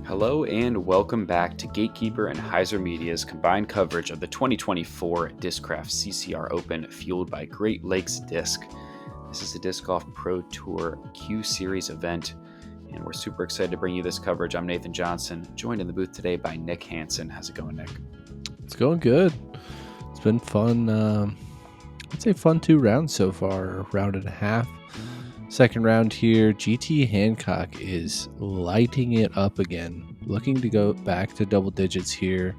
Hello and welcome back to Gatekeeper and Heiser Media's combined coverage of the 2024 Discraft CCR Open fueled by Great Lakes Disc. This is a Disc Golf Pro Tour Q Series event, and we're super excited to bring you this coverage. I'm Nathan Johnson, joined in the booth today by Nick Hanson. How's it going, Nick? It's going good. It's been fun. I'd say fun 2 rounds so far, round and a half. Second round here, GT Hancock is lighting it up again, looking to go back to double digits here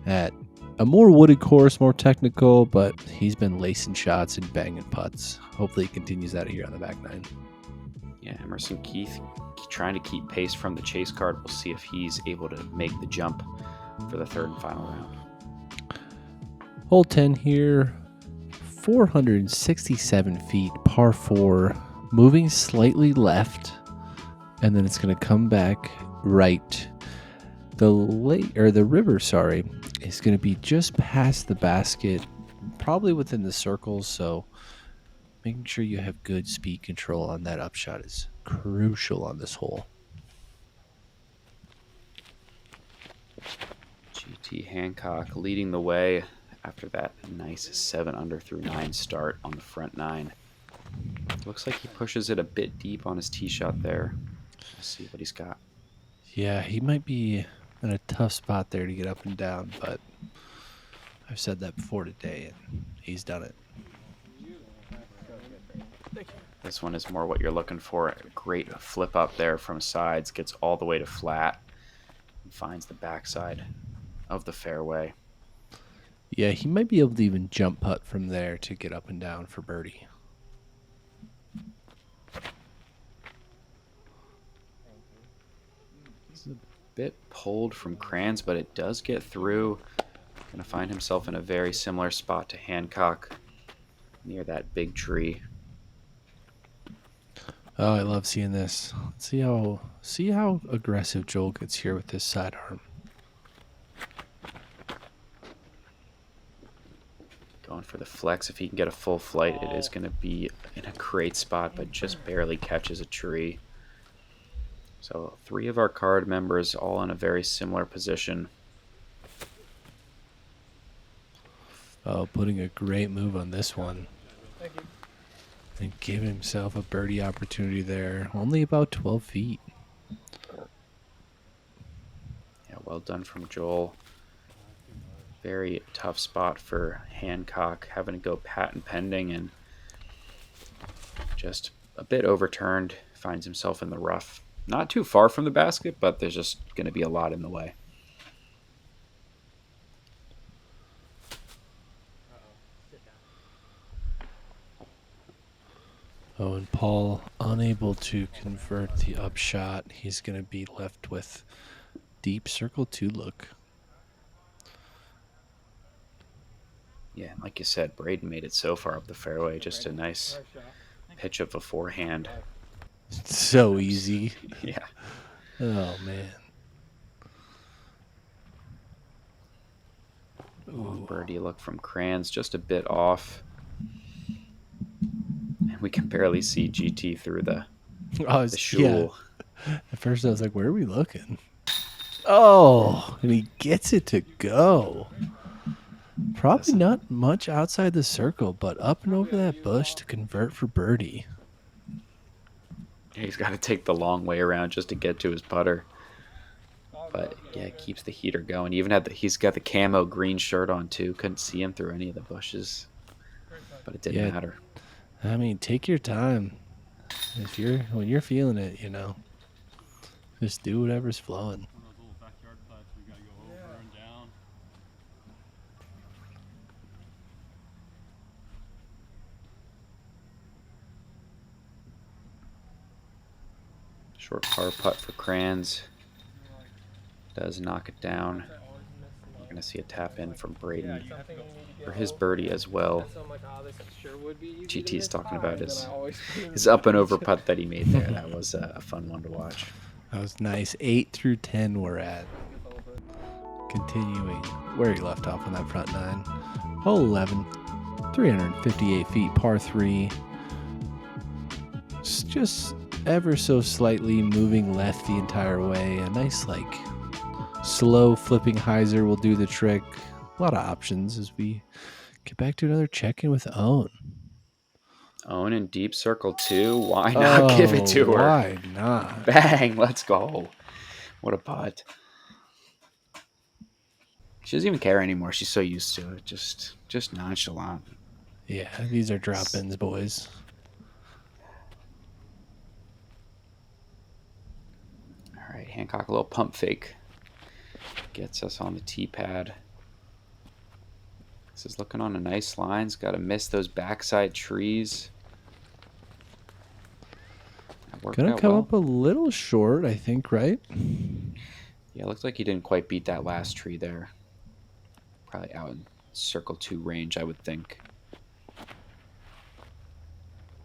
at a more wooded course, more technical, but he's been lacing shots and banging putts. Hopefully he continues that here on the back nine. Yeah, Emerson Keith trying to keep pace from the chase card. We'll see if he's able to make the jump for the third and final round. Hole 10 here, 467 feet, par 4. Moving slightly left, and then it's going to come back right. The river, is going to be just past the basket, probably within the circles. So making sure you have good speed control on that upshot is crucial on this hole. GT Hancock leading the way after that nice 7 under through 9 start on the front 9. Looks like he pushes it a bit deep on his tee shot there. Let's see what he's got. Yeah, he might be in a tough spot there to get up and down, but I've said that before today, and he's done it. This one is more what you're looking for. A great flip up there from sides, gets all the way to flat, and finds the backside of the fairway. Yeah, he might be able to even jump putt from there to get up and down for birdie. Bit pulled from Krans, but it does get through. Gonna find himself in a very similar spot to Hancock near that big tree. Oh, I love seeing this. See how aggressive Joel gets here with his sidearm. Going for the flex. If he can get a full flight, it is going to be in a great spot, but just barely catches a tree. So 3 of our card members all in a very similar position. Oh, putting a great move on this one. Thank you. And give himself a birdie opportunity there. Only about 12 feet. Yeah, well done from Joel. Very tough spot for Hancock, having to go patent pending and just a bit overturned. Finds himself in the rough. Not too far from the basket, but there's just going to be a lot in the way. Oh, and Paul unable to convert the upshot. He's going to be left with deep circle 2 look. Yeah, like you said, Braeden made it so far up the fairway. Just a nice pitch of a forehand. So easy. Yeah. Oh, man. Ooh. Birdie look from Krans, just a bit off. And we can barely see GT through the shul. Yeah. At first I was like, where are we looking? Oh, and he gets it to go. Probably not much outside the circle, but up and over that bush to convert for birdie. He's got to take the long way around just to get to his putter. But yeah, it keeps the heater going. He's got the camo green shirt on too. Couldn't see him through any of the bushes, but it didn't matter. I mean, take your time. When you're feeling it, just do whatever's flowing. Short par putt for Krans. Does knock it down. We're going to see a tap in from Braeden for his birdie as well. GT's talking about his up and over putt that he made there. That was a fun one to watch. That was nice. 8 through 10 we're at. Continuing where he left off on that front 9. Hole 11, 358 feet, par 3. It's just ever so slightly moving left the entire way. A nice, like, slow flipping hyzer will do the trick. A lot of options as we get back to another check-in with Owen. Owen in deep circle 2. Why not give it to her? Why not? Bang, let's go. What a putt. She doesn't even care anymore. She's so used to it. Just nonchalant. Yeah, these are drop-ins, boys. All right, Hancock, a little pump fake. Gets us on the tee pad. This is looking on a nice line. It's got to miss those backside trees. Gonna come up a little short, I think, right? Yeah, it looks like he didn't quite beat that last tree there. Probably out in circle 2 range, I would think.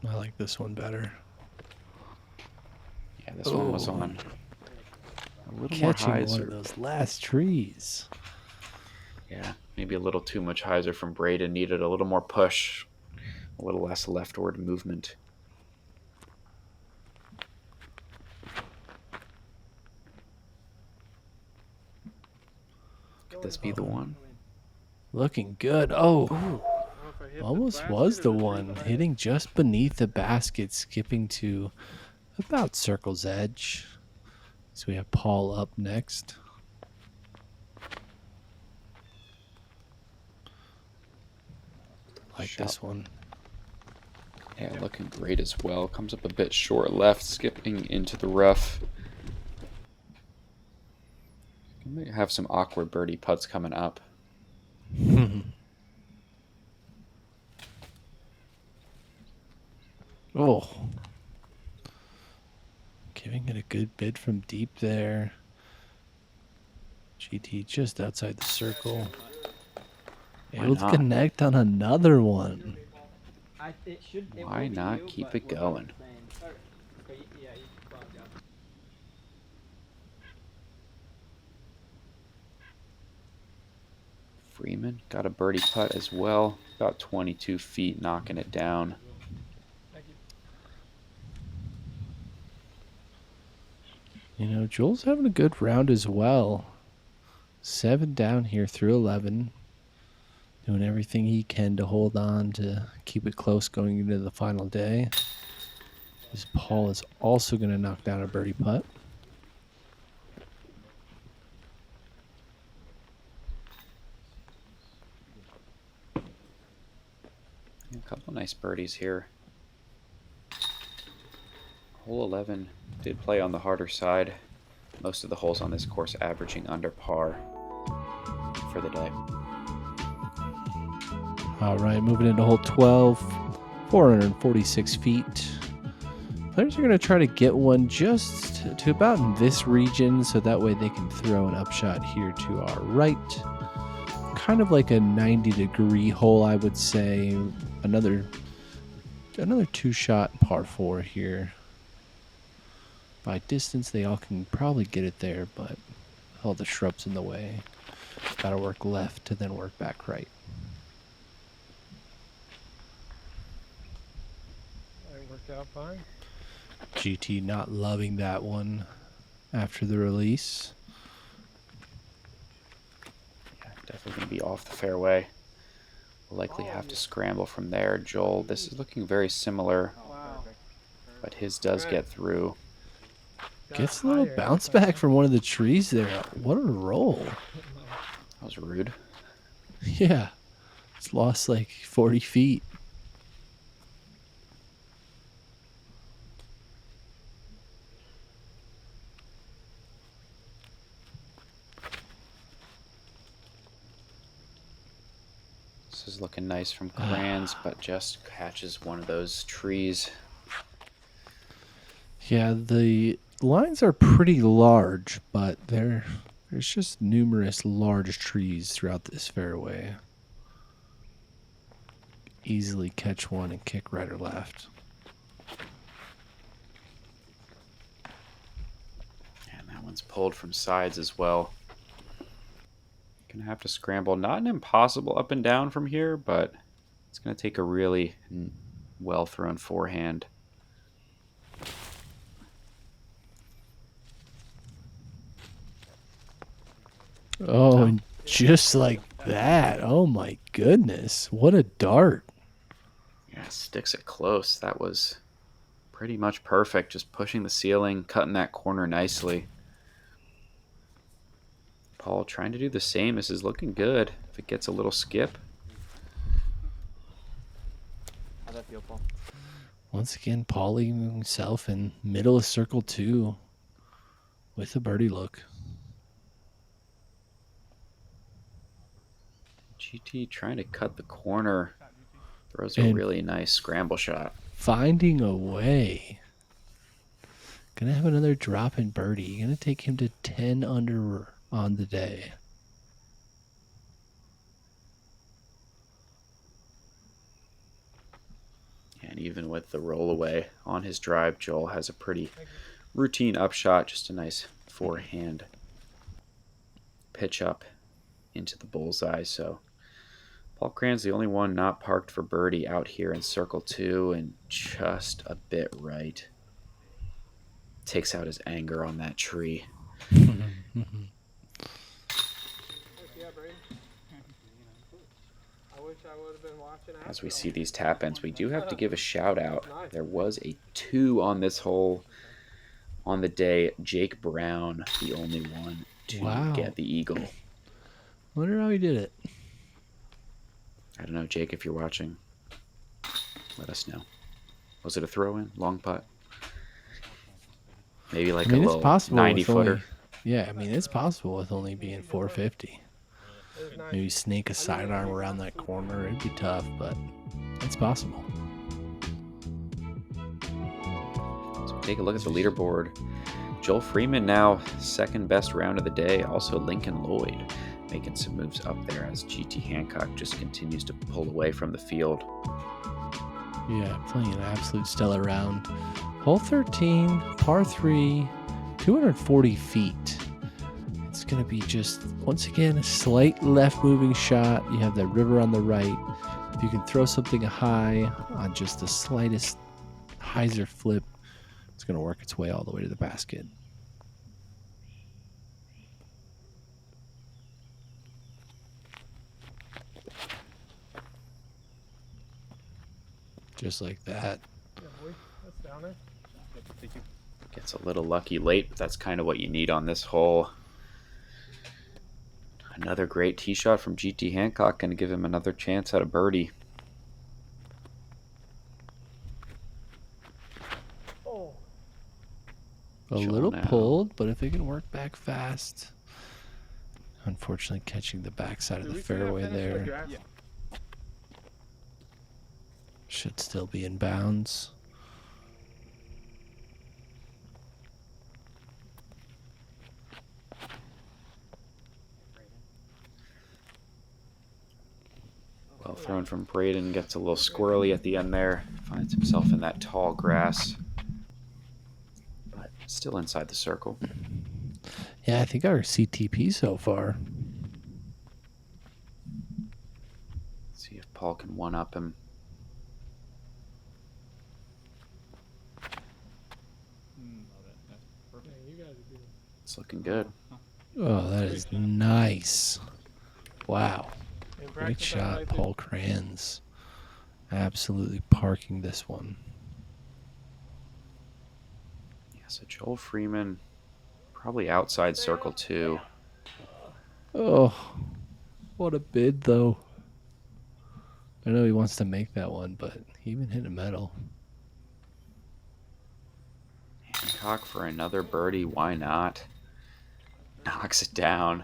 I like this one better. Yeah, this one was on a little catching more hyzer. One of those last trees. Yeah, maybe a little too much hyzer from Braeden. Needed a little more push, a little less leftward movement. Could this be the one? Looking good. Oh, almost was the one. Hitting just beneath the basket, skipping to about circle's edge. So we have Paul up next. Like this one. Yeah, looking great as well. Comes up a bit short left, skipping into the rough. We may have some awkward birdie putts coming up. Oh. Giving it a good bid from deep there. GT just outside the circle. Able to connect on another one. Why not keep it going? Freeman got a birdie putt as well. About 22 feet, knocking it down. You know, Joel's having a good round as well. 7 down here through 11. Doing everything he can to hold on to keep it close going into the final day. This Paul is also going to knock down a birdie putt. A couple nice birdies here. Hole 11 did play on the harder side. Most of the holes on this course averaging under par for the day. All right, moving into hole 12, 446 feet. Players are going to try to get one just to about in this region, so that way they can throw an upshot here to our right. Kind of like a 90-degree hole, I would say. Another 2-shot par 4 here. By distance, they all can probably get it there, but all the shrubs in the way. Got to work left to then work back right. That worked out fine. GT not loving that one after the release. Yeah, definitely going to be off the fairway. We'll likely have to scramble from there. Joel, this is looking very similar, but his does get through. Gets a little bounce back from one of the trees there. What a roll. That was rude. Yeah. It's lost like 40 feet. This is looking nice from Krans, but just catches one of those trees. Yeah, the lines are pretty large, but there's just numerous large trees throughout this fairway. Easily catch one and kick right or left. And that one's pulled from sides as well. Gonna have to scramble. Not an impossible up and down from here, but it's gonna take a really well thrown forehand. Oh, and just like that. Oh my goodness. What a dart. Yeah, sticks it close. That was pretty much perfect. Just pushing the ceiling, cutting that corner nicely. Paul trying to do the same. This is looking good. If it gets a little skip. How'd that feel, Paul? Once again, Paul leaving himself in middle of circle 2 with a birdie look. GT trying to cut the corner. Throws a And really nice scramble shot. finding a way. Gonna have another drop in birdie. Gonna take him to 10 under on the day. And even with the roll away on his drive, Joel has a pretty routine upshot. Just a nice forehand pitch up into the bullseye. So Paul Krans, the only one not parked for birdie out here in circle 2 and just a bit right. Takes out his anger on that tree. As we see these tap ins, we do have to give a shout out. There was a 2 on this hole on the day. Jake Brown, the only one to get the eagle. Wonder how he did it. I don't know, Jake, if you're watching, let us know. Was it a throw in? Long putt? Maybe like a little 90-footer? Yeah, I mean, it's possible with only being 450. Maybe snake a sidearm around that corner. It'd be tough, but it's possible. So take a look at the leaderboard. Joel Freeman now second best round of the day. Also Lincoln Lloyd making some moves up there as GT Hancock just continues to pull away from the field. Yeah, playing an absolute stellar round. Hole 13, par 3, 240 feet. It's going to be just, once again, a slight left moving shot. You have that river on the right. If you can throw something high on just the slightest hyzer flip, it's going to work its way all the way to the basket. Just like that. Yeah, boy, that's down there. Thank you. Gets a little lucky late, but that's kind of what you need on this hole. Another great tee shot from GT Hancock, going to give him another chance at a birdie. Oh, A Chill little now. pulled, but if it can work back fast. Unfortunately, catching the backside of the fairway there. Yeah. Should still be in bounds. Well thrown from Braeden. Gets a little squirrely at the end there. Finds himself in that tall grass. But still inside the circle. Yeah, I think our CTP so far. See if Paul can one-up him. yeah, you guys are doing. It's looking good. Oh, that is nice. Wow. In Great practice, I shot, like it. Paul Krans. Absolutely parking this one. Yeah, so Joel Freeman probably outside circle 2. Oh, what a bid, though. I know he wants to make that one, but he even hit a medal. Hancock for another birdie. Why not? Knocks it down.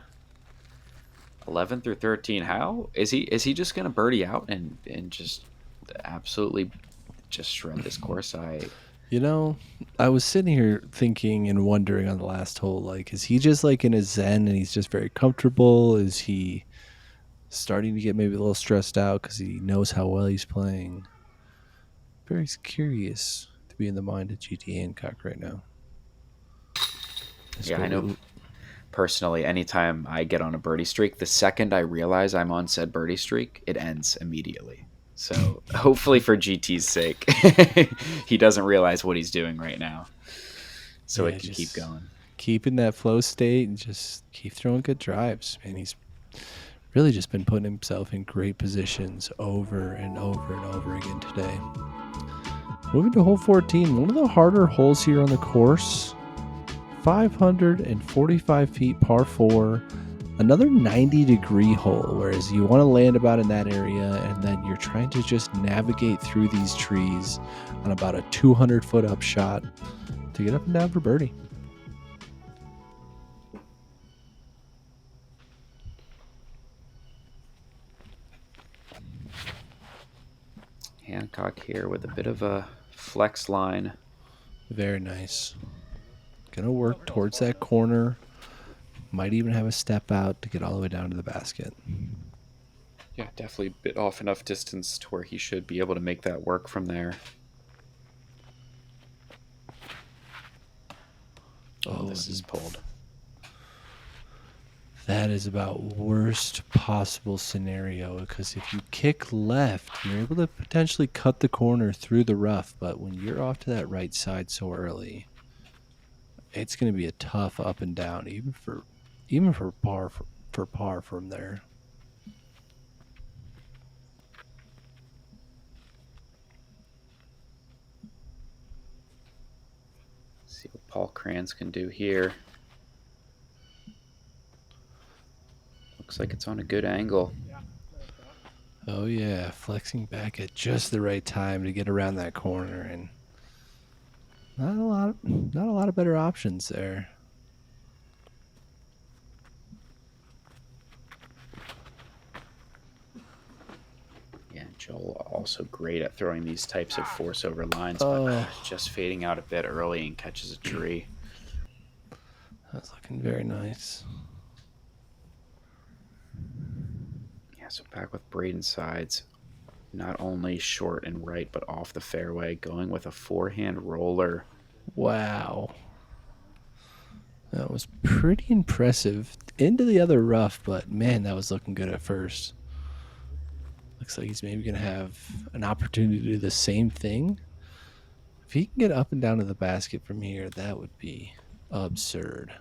11 through 13. How is he just gonna birdie out and just absolutely just shred this course? You know, I was sitting here thinking and wondering on the last hole, like, is he just like in a zen and he's just very comfortable? Is he starting to get maybe a little stressed out because he knows how well he's playing? Very curious to be in the mind of GT Hancock right now. Yeah, I know. Personally, anytime I get on a birdie streak, the second I realize I'm on said birdie streak, it ends immediately. So hopefully for GT's sake, he doesn't realize what he's doing right now. So Yeah, it can keep going. keep in that flow state and just keep throwing good drives. Man, he's really just been putting himself in great positions over and over and over again today. Moving to hole 14, one of the harder holes here on the course. 545 feet, par 4. Another 90-degree hole, whereas you want to land about in that area, and then you're trying to just navigate through these trees on about a 200-foot upshot to get up and down for birdie. Hancock here with a bit of a flex line. Very nice. Gonna work towards that corner. Might even have a step out to get all the way down to the basket. Yeah, definitely bit off enough distance to where he should be able to make that work from there. Oh, this is pulled. That is about worst possible scenario, because if you kick left, you're able to potentially cut the corner through the rough, but when you're off to that right side so early, it's going to be a tough up and down, even for par from there. See what Paul Krans can do here. Looks like it's on a good angle. Yeah. Oh yeah, flexing back at just the right time to get around that corner, and not a lot of better options there. Yeah, Joel also great at throwing these types of force over lines, but just fading out a bit early and catches a tree. That's looking very nice. Yeah, so back with Braeden sides, not only short and right, but off the fairway, going with a forehand roller. Wow. That was pretty impressive. Into the other rough, but man, that was looking good at first. Looks like he's maybe going to have an opportunity to do the same thing. If he can get up and down to the basket from here, that would be absurd.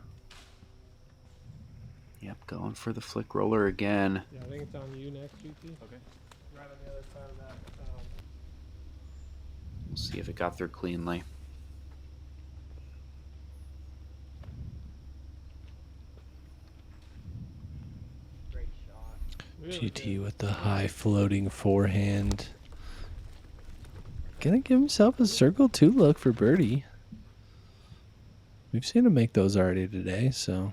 Yep, going for the flick roller again. Yeah, I think it's on you next, GP. Okay. Right on the other side of that. We'll see if it got through cleanly. Great shot. Really GT good. with the high floating forehand. Gonna give himself a circle 2 look for birdie. We've seen him make those already today, so.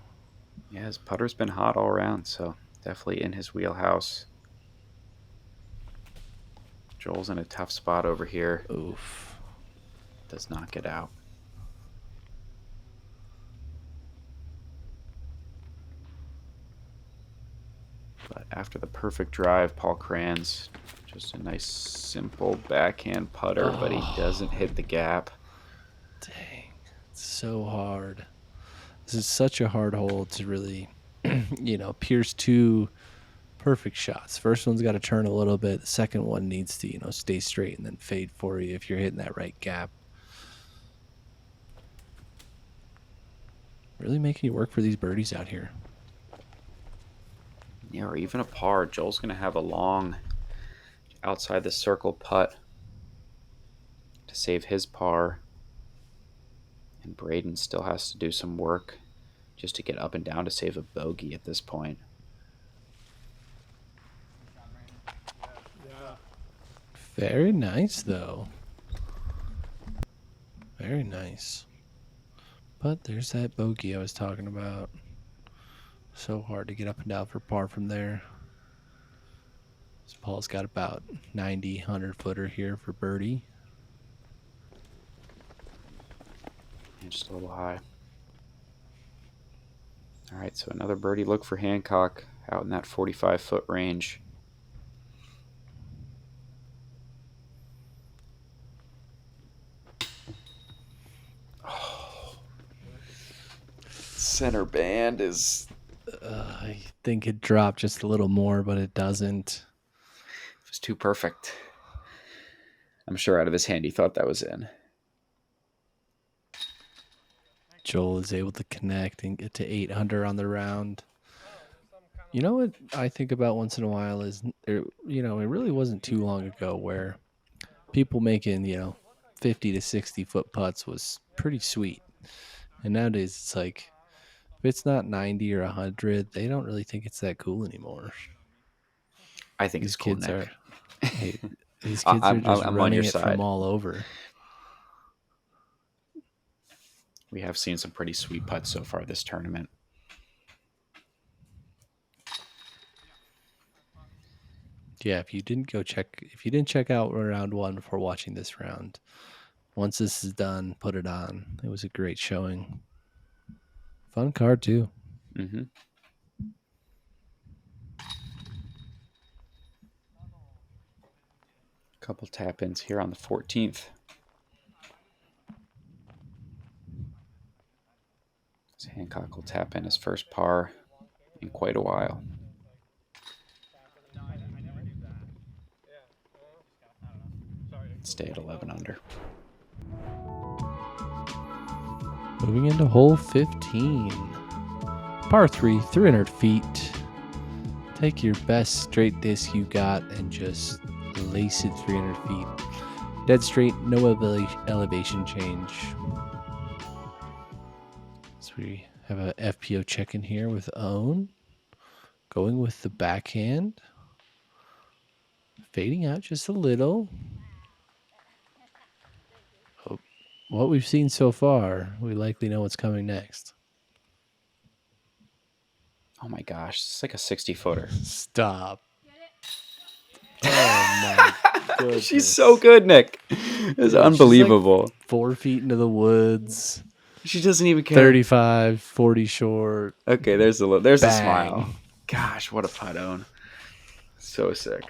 Yeah, his putter's been hot all around, so definitely in his wheelhouse. Joel's in a tough spot over here. Oof. Does not get out. But after the perfect drive, Paul Krans, just a nice simple backhand putter, but he doesn't hit the gap. Dang. It's so hard. This is such a hard hole to really, pierce 2 perfect shots. First one's got to turn a little bit. The second one needs to, stay straight and then fade for you if you're hitting that right gap. Really making you work for these birdies out here. Yeah, or even a par. Joel's going to have a long outside the circle putt to save his par. And Braeden still has to do some work just to get up and down to save a bogey at this point. Yeah. Very nice, though. Very nice. But there's that bogey I was talking about. So hard to get up and down for par from there. So Paul's got about 90, 100 footer here for birdie. And just a little high. All right, so another birdie look for Hancock out in that 45-foot range. Oh. Center band is... I think it dropped just a little more, but it doesn't. It was too perfect. I'm sure out of his hand he thought that was in. Joel is able to connect and get to 800 on the round. You know what I think about once in a while is, it really wasn't too long ago where people making, 50 to 60 foot putts was pretty sweet. And nowadays it's like, if it's not 90 or 100, they don't really think it's that cool anymore. I think These it's cool, kids Nick. hey, these kids are just I'm on running your it side. from all over. We have seen some pretty sweet putts so far this tournament. Yeah, if you didn't check out round one before watching this round, once this is done, put it on. It was a great showing. Fun card too. Mm-hmm. Couple tap ins here on the 14th. So Hancock will tap in his first par in quite a while. Stay at 11 under. Moving into hole 15. Par 3, 300 feet. Take your best straight disc you got and just lace it 300 feet. Dead straight, no elevation change. So we have a FPO check-in here with Own. Going with the backhand. Fading out just a little. Oh, what we've seen so far, we likely know what's coming next. Oh my gosh, it's like a 60-footer. Stop. Oh my goodness. She's so good, Nick. It's unbelievable. She's like 4 feet into the woods. She doesn't even care. 35, 40 short. Okay, there's a Bang. smile. Gosh, what a putt, Own. So sick.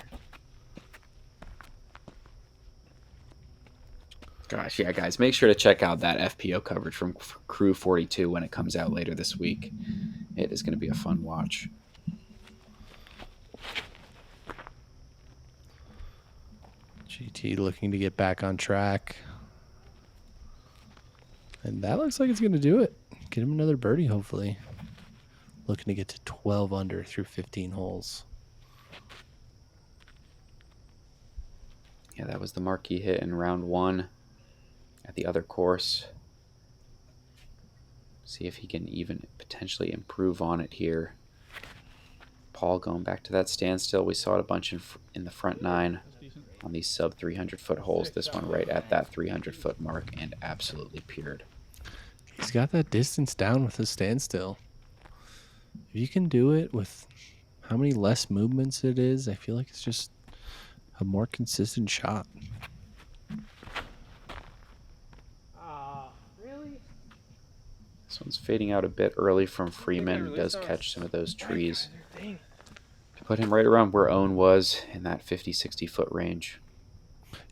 Gosh, yeah, guys, make sure to check out that FPO coverage from Crew 42 when it comes out later this week. It is going to be a fun watch. GT looking to get back on track. And that looks like it's going to do it. Get him another birdie, hopefully. Looking to get to 12 under through 15 holes. Yeah, that was the marquee hit in round 1 at the other course. See if he can even potentially improve on it here. Paul going back to that standstill. We saw it a bunch in the front 9 on these sub 300 foot holes. This one right at that 300 foot mark and absolutely peered. He's got that distance down with a standstill. If you can do it with how many less movements it is, I feel like it's just a more consistent shot. Really? This one's fading out a bit early from Freeman. He does catch some of those trees. To put him right around where Owen was in that 50-60 foot range.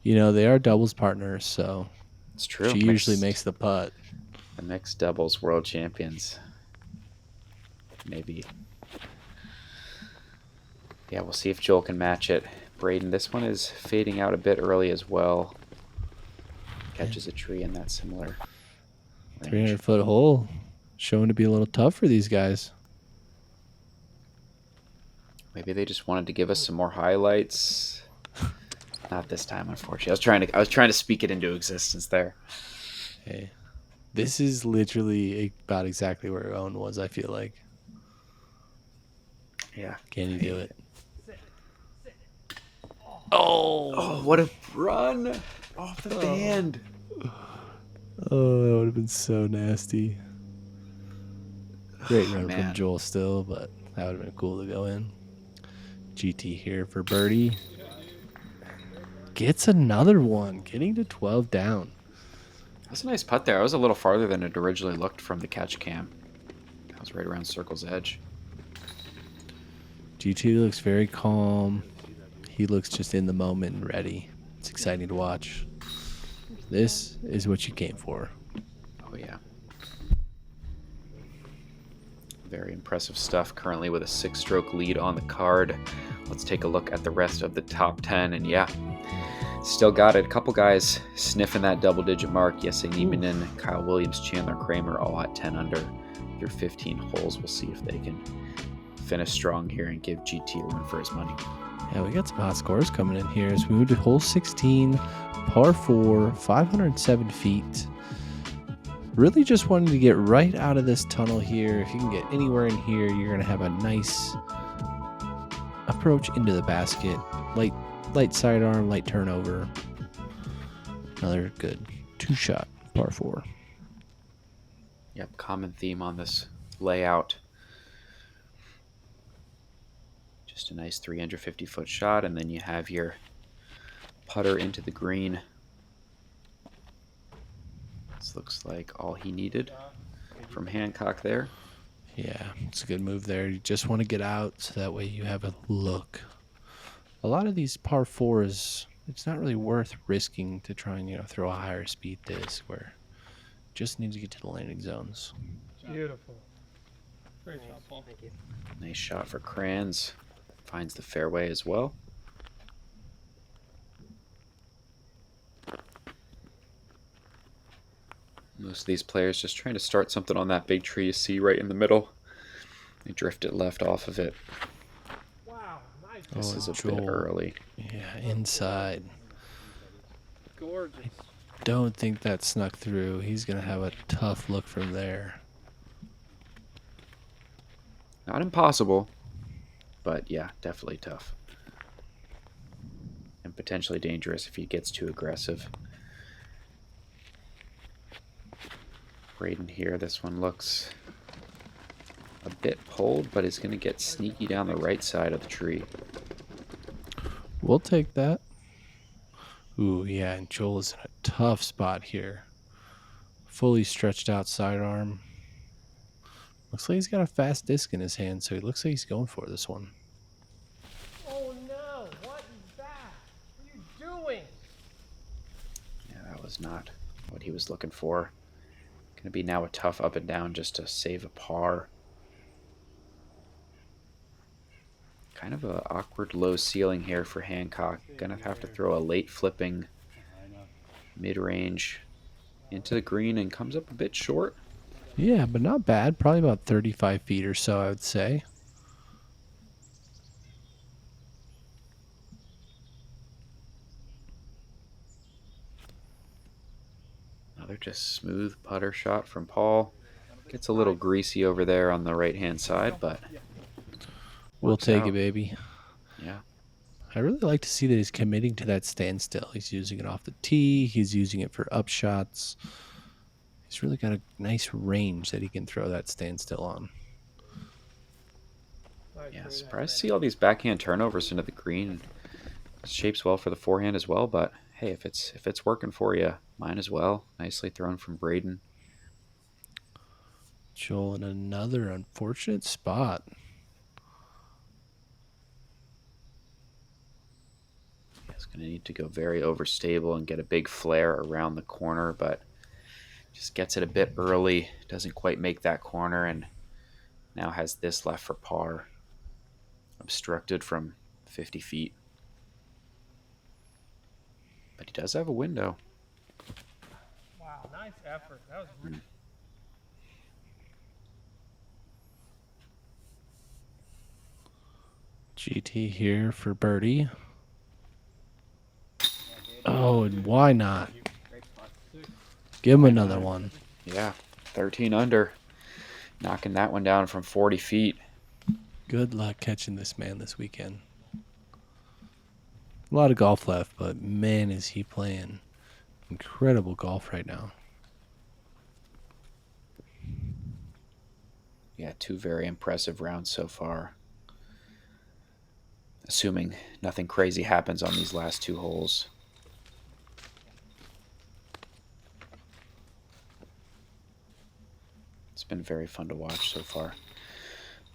You know, they are doubles partners, so It's true. she usually makes the putt. The mixed doubles world champions. Maybe. Yeah, we'll see if Joel can match it. Braeden, this one is fading out a bit early as well. Catches a tree in that similar range. 300-foot hole. Showing to be a little tough for these guys. Maybe they just wanted to give us some more highlights. Not this time, unfortunately. I was trying to speak it into existence there. Hey, this is literally about exactly where Owen was, I feel like. Yeah. Can you do it? Oh, what a run off the band. Oh, that would have been so nasty. Great run man. from Joel still, but that would have been cool to go in. GT here for birdie. Gets another one, getting to 12 down. That's a nice putt there. I was a little farther than it originally looked from the catch cam. I was right around circle's edge. GT looks very calm. He looks just in the moment and ready. It's exciting to watch. This is what you came for. Oh, yeah. Very impressive stuff currently with a 6-stroke lead on the card. Let's take a look at the rest of the top 10. And yeah, Still got it. A couple guys sniffing that double-digit mark. Jesse Niemanen, Kyle Williams, Chandler Kramer all at 10 under through 15 holes. We'll see if they can finish strong here and give GT a run for his money. Yeah, we got some hot scores coming in here as we move to hole 16, par 4, 507 feet. Really just wanting to get right out of this tunnel here. If you can get anywhere in here, you're going to have a nice approach into the basket. Light sidearm, light turnover. Another good 2-shot, par 4. Yep, common theme on this layout. Just a nice 350-foot shot, and then you have your putter into the green. This looks like all he needed from Hancock there. Yeah, it's a good move there. You just want to get out so that way you have a look. A lot of these par 4s, it's not really worth risking to try and, throw a higher speed disc where you just need to get to the landing zones. Beautiful. Great shot, Paul. Thank you. Nice shot for Krans. Finds the fairway as well. Most of these players just trying to start something on that big tree you see right in the middle. They drift it left off of it. Wow, nice. This is a Joel. bit early. Yeah, inside. Gorgeous. Don't think that snuck through. He's going to have a tough look from there. Not impossible, but yeah, definitely tough. And potentially dangerous if he gets too aggressive. Braeden here, this one looks a bit pulled, but is going to get sneaky down the right side of the tree. We'll take that. Ooh, yeah, and Joel is in a tough spot here. Fully stretched out sidearm. Looks like he's got a fast disc in his hand, so he looks like he's going for this one. Oh no, what is that? What are you doing? Yeah, that was not what he was looking for. Going to be now a tough up and down just to save a par. Kind of an awkward low ceiling here for Hancock. Going to have to throw a late flipping mid-range into the green and comes up a bit short. Yeah, but not bad. Probably about 35 feet or so, I would say. Another just smooth putter shot from Paul. Gets a little greasy over there on the right-hand side, but We'll works take out. it, baby. Yeah. I really like to see that he's committing to that standstill. He's using it off the tee. He's using it for up shots. He's really got a nice range that he can throw that standstill on. Nice, Yeah, Braeden. surprised to see all these backhand turnovers into the green. Shapes well for the forehand as well, but hey, if it's working for you, mine as well. Nicely thrown from Braeden. Joel in another unfortunate spot. He's going to need to go very overstable and get a big flare around the corner, but just gets it a bit early. Doesn't quite make that corner, and now has this left for par. Obstructed from 50 feet. But he does have a window. Wow, nice effort. That was really GT here for birdie. Oh, and why not? Great spot. Give him another one. Yeah, 13 under. Knocking that one down from 40 feet. Good luck catching this man this weekend. A lot of golf left, but man, is he playing incredible golf right now. Yeah, 2 very impressive rounds so far. Assuming nothing crazy happens on these last 2 holes. It's been very fun to watch so far.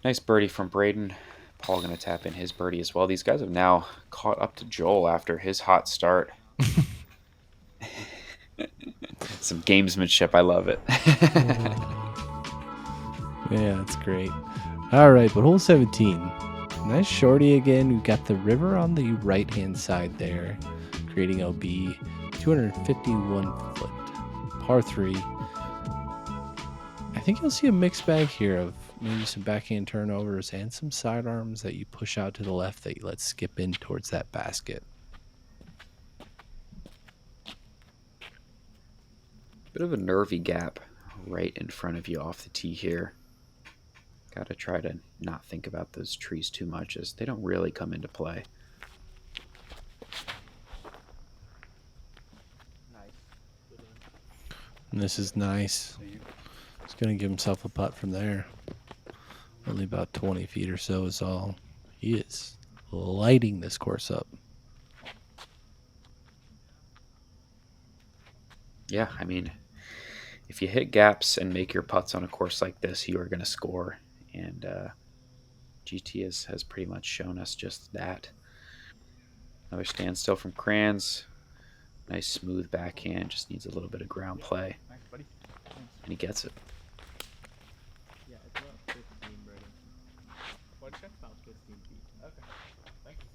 Nice birdie from Braeden. Paul going to tap in his birdie as well. These guys have now caught up to Joel after his hot start. Some gamesmanship. I love it. Yeah, that's great. All right, but hole 17. Nice shorty again. We've got the river on the right-hand side there. creating OB, 251 foot, par 3. I think you'll see a mixed bag here of maybe some backhand turnovers and some sidearms that you push out to the left that you let skip in towards that basket. Bit of a nervy gap right in front of you off the tee here. Got to try to not think about those trees too much, as they don't really come into play. Nice. Good one. And this is nice. He's going to give himself a putt from there. Only about 20 feet or so is all. He is lighting this course up. Yeah, I mean, if you hit gaps and make your putts on a course like this, you are going to score. And GT has pretty much shown us just that. Another standstill from Krans. Nice smooth backhand, just needs a little bit of ground play. Thanks, buddy. Thanks. And he gets it. Yeah, it's about 15, Braeden. What'd you say? About 15 feet. Okay. Thank you.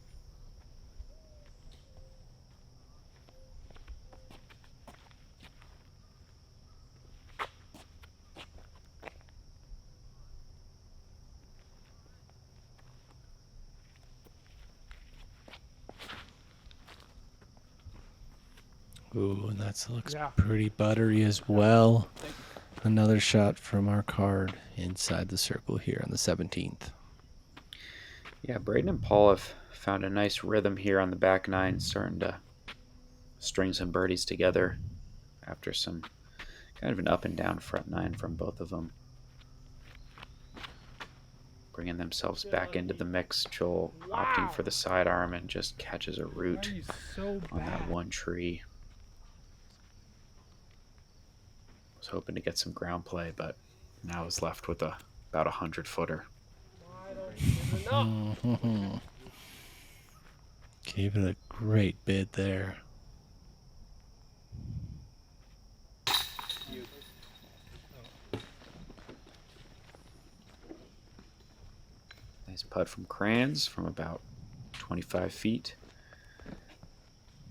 Ooh, and that looks Yeah. pretty buttery as well. Another shot from our card inside the circle here on the 17th. Yeah, Braeden and Paul have found a nice rhythm here on the back nine, starting to string some birdies together after some kind of an up and down front nine from both of them. Bringing themselves back into the mix. Joel opting for the sidearm and just catches a root So on that one tree. Was hoping to get some ground play, but now is left with about 100-footer. Why don't you give enough? Gave it a great bid there. Nice putt from Krans from about 25 feet.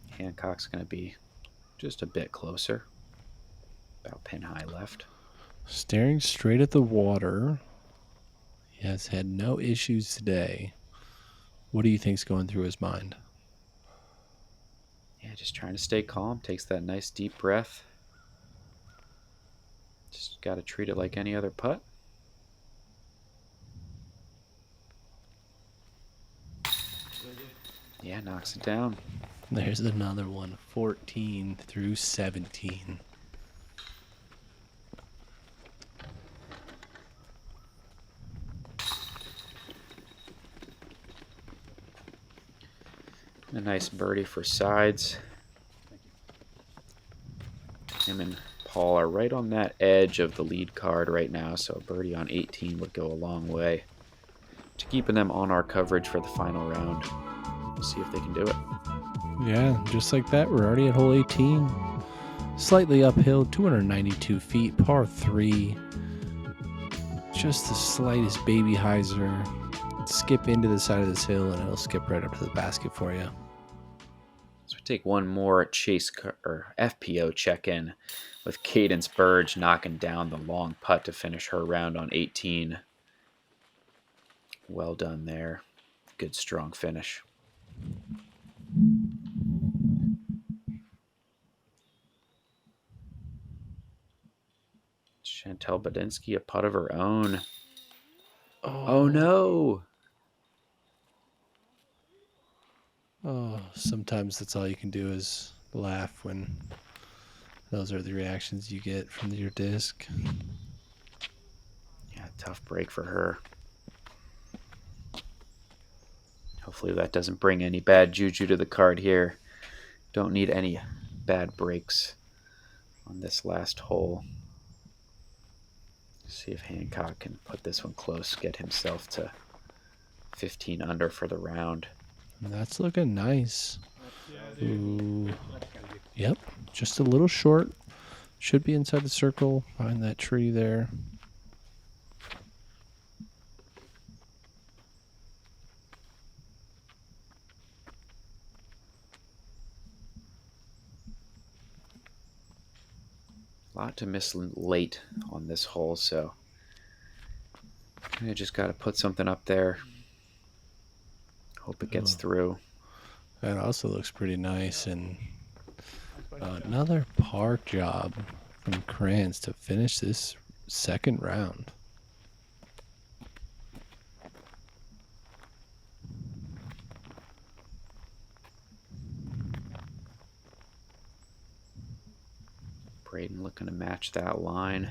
Hancock's going to be just a bit closer. About pin high left. Staring straight at the water. He has had no issues today. What do you think's going through his mind? Yeah, just trying to stay calm. Takes that nice deep breath. Just got to treat it like any other putt. Yeah, knocks it down. There's another one. 14 through 17. A nice birdie for sides. Him and Paul are right on that edge of the lead card right now, so a birdie on 18 would go a long way to keeping them on our coverage for the final round. We'll see if they can do it. Yeah, just like that, we're already at hole 18. Slightly uphill, 292 feet, par 3. Just the slightest baby hyzer. Skip into the side of this hill and it'll skip right up to the basket for you. So we take one more or FPO check-in with Cadence Burge knocking down the long putt to finish her round on 18. Well done there. Good strong finish. Chantel Badinsky, a putt of her own. Oh no! Oh, sometimes that's all you can do is laugh when those are the reactions you get from your disc. Yeah, tough break for her. Hopefully that doesn't bring any bad juju to the card here. Don't need any bad breaks on this last hole. See if Hancock can put this one close, get himself to 15 under for the round. That's looking nice. Ooh. Yep, just a little short. Should be inside the circle, behind that tree there. A lot to miss late on this hole, so I just got to put something up there. Hope it gets through. That also looks pretty nice. And another par job from Krans to finish this second round. Braeden looking to match that line.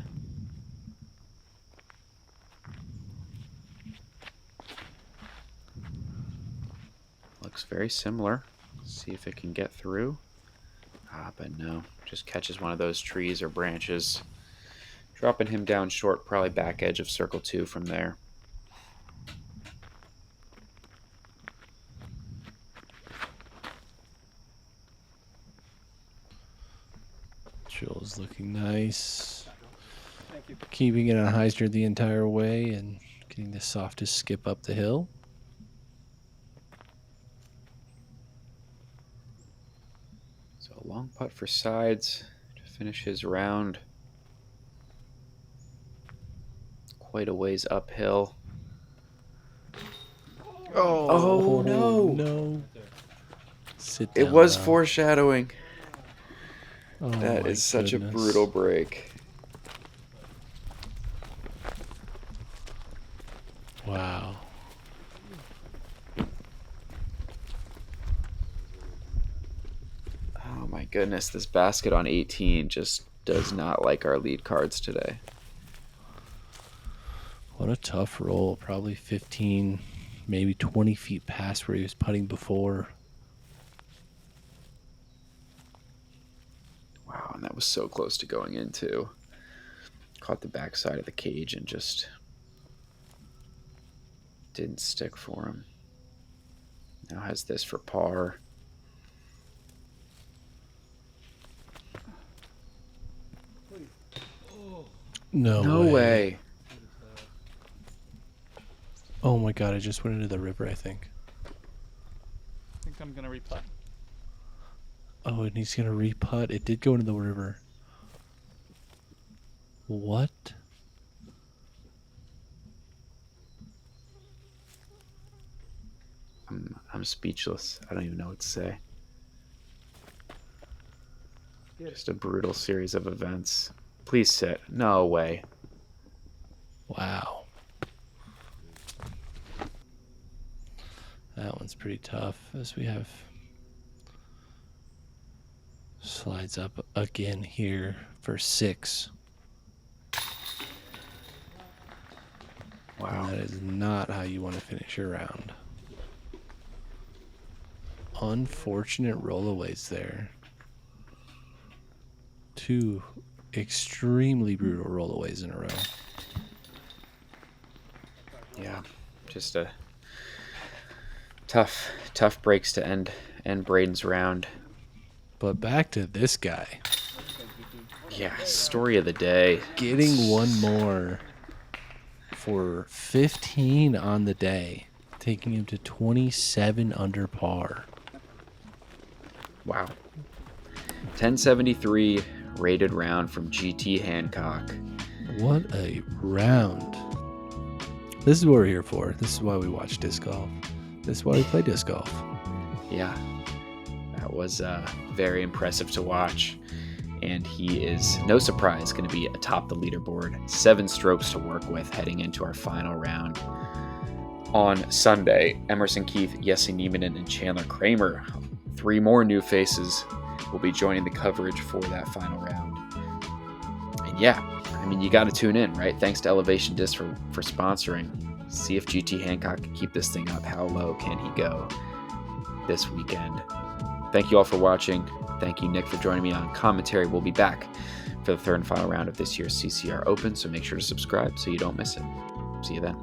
Looks very similar. See if it can get through. But no, just catches one of those trees or branches. Dropping him down short, probably back edge of circle 2 from there. Joel's looking nice. Keeping it on hyzer the entire way and getting the softest skip up the hill. So a long putt for sides to finish his round. Quite a ways uphill. Oh no! No. Sit down. It was now. foreshadowing. Oh, That my is such a goodness. brutal break. Wow. Oh my goodness, this basket on 18 just does not like our lead cards today. What a tough roll. Probably 15, maybe 20 feet past where he was putting before. Wow, and that was so close to going in too. Caught the backside of the cage and just didn't stick for him. Now has this for par. No way. way. Oh my god, I just went into the river, I think. I think I'm gonna reputt. Oh, and he's going to re-putt. It did go into the river. What? I'm speechless. I don't even know what to say. Just a brutal series of events. Please sit. No way. Wow. That one's pretty tough, as we have slides up again here for 6. Wow. And that is not how you want to finish your round. Unfortunate rollaways there. 2 extremely brutal rollaways in a row. Yeah, just a tough breaks to end Braden's round. But back to this guy. Yeah, story of the day. Getting one more for 15 on the day, taking him to 27 under par. Wow. 1073 rated round from GT Hancock. What a round. This is what we're here for. This is why we watch disc golf. This is why we play disc golf. Yeah, that was very impressive to watch. And he is, no surprise, going to be atop the leaderboard. 7 strokes to work with heading into our final round. On Sunday, Emerson Keith, Jesse Niemanen, and Chandler Kramer, 3 more new faces, will be joining the coverage for that final round. And yeah, I mean, you got to tune in, right? Thanks to Elevation Disc for sponsoring. See if GT Hancock can keep this thing up. How low can he go this weekend? Thank you all for watching. Thank you, Nick, for joining me on commentary. We'll be back for the 3rd and final round of this year's CCR Open, so make sure to subscribe so you don't miss it. See you then.